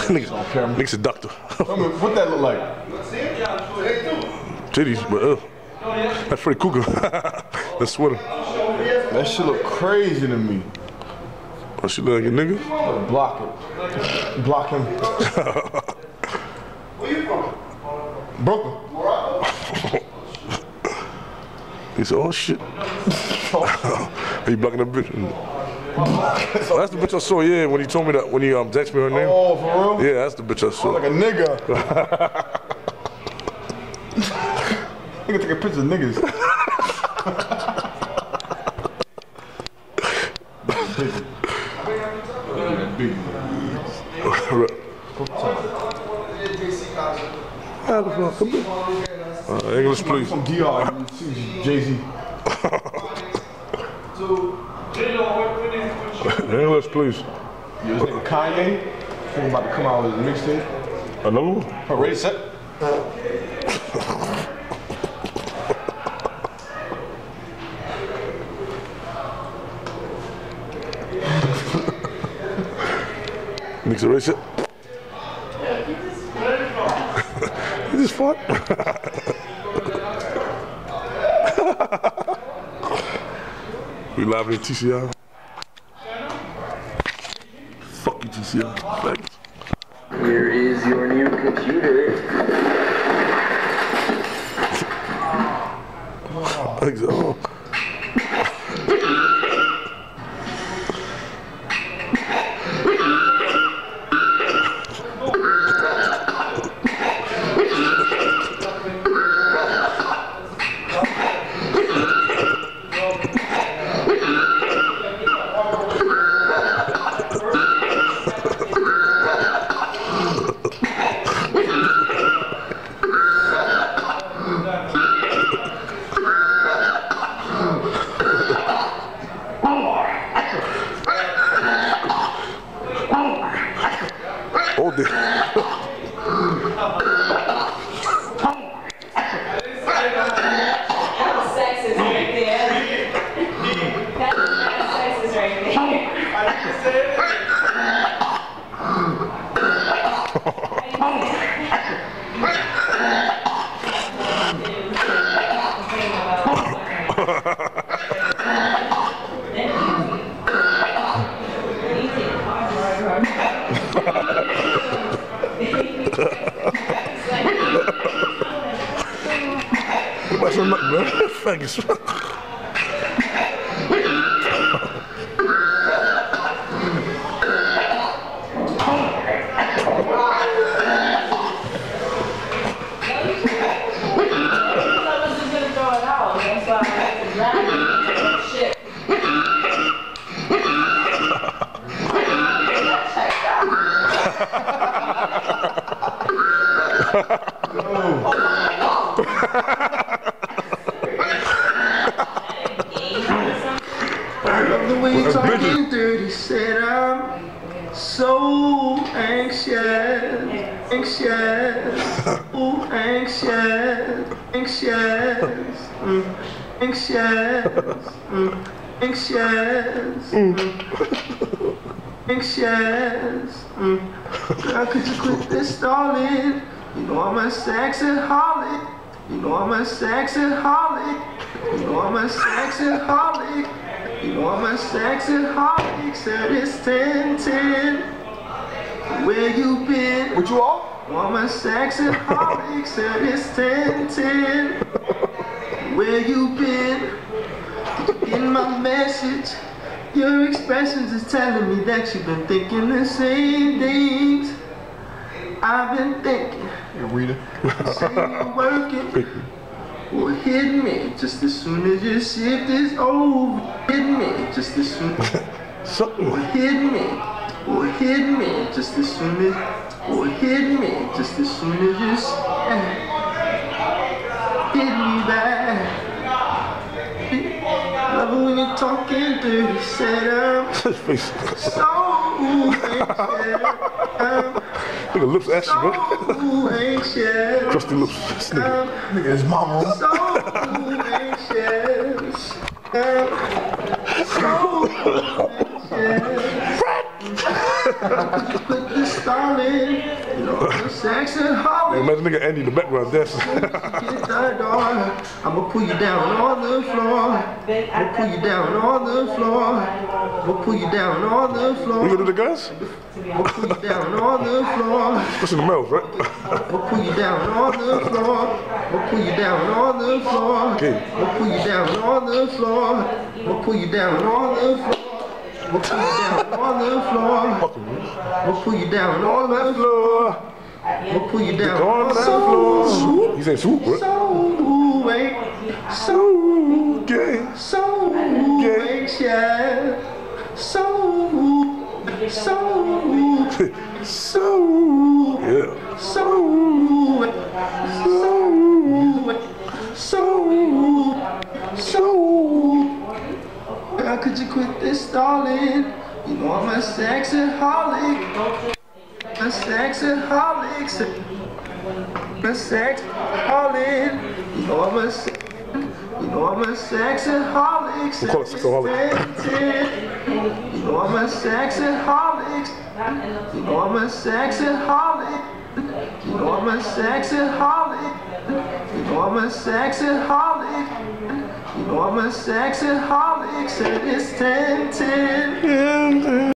Nigga's a doctor. What that look like? Titties, but that's Freddy Cougar. That's sweater. That shit look crazy to me. Oh, she look like a nigga? Block it. Block him. Where you from? Brooklyn. He said, oh shit. Are you blocking that bitch? Oh, that's the bitch I saw, yeah, when he told me that, when he texted me her name. Oh, for real? Yeah, that's the bitch I saw. Like a nigga. Nigga take a picture of niggas. English, please. From DR, Jay-Z. English, please. This nigga Kanye, think about to come out with his mixtape. Another one? Ready, set? Mix it, race it. You just fought? We live in TCI. Fuck you, TCI. Thanks. Here is your new computer. Thanks. Oh. Hold it. Sexist right there. That's sexist right there. What about some man? Faggots. The way you talking dirty, said I'm so anxious, ooh, anxious, anxious. Girl, could you quit this stalling? You know I'm a sexaholic. You know I'm a sexaholic. You know I'm a sexaholic. You know I'm a sexaholic. Said it's 10-10. Where you been? What you all? I'm a sexaholic. Said it's 10-10. Where you been? In my message, your expressions is telling me that you've been thinking the same things I've been thinking. Hey, Rita. Say you're working. Well, hit me just as soon as your shift is over. Hit me just as soon as. Or hit me. Or hit me just as soon as. Or hit me just as soon as you hit me back. Love it when you're talking dirty, said I'm so anxious. Look at lips ashy, bro. Anxious. Crusty lips. This nigga. Nigga, his mama. So anxious. So anxious. Could you put this style in? You know I'm a sexaholic. Imagine nigga Andy in the background dancing. I'ma pull you down on the floor. I'ma pull you down on the floor. I'ma pull you down on the floor. You gonna do the guys? I'ma pull you down on the floor. That's in the mouth, right? I'ma pull you down on the floor. I'ma pull you down on the floor. Okay. I'ma pull you down on the floor. I'ma pull you down on the floor. I'ma pull you down on the floor. I'ma pull you down on the floor. I'ma pull you down on the floor. He said swoop, what? So wait, so Gay. so yeah, so Yeah. So how could you quit this stalling? You know I'm a sexaholic. A sexaholic. A sexaholic. You know I'm a sexaholic. We'll call it sexaholic. You know I'm a sexaholic. You know I'm a sexaholic. You know I'm a sexaholic. You know I'm a sexaholic. You know I'm a sexaholic. Said it's 10-10.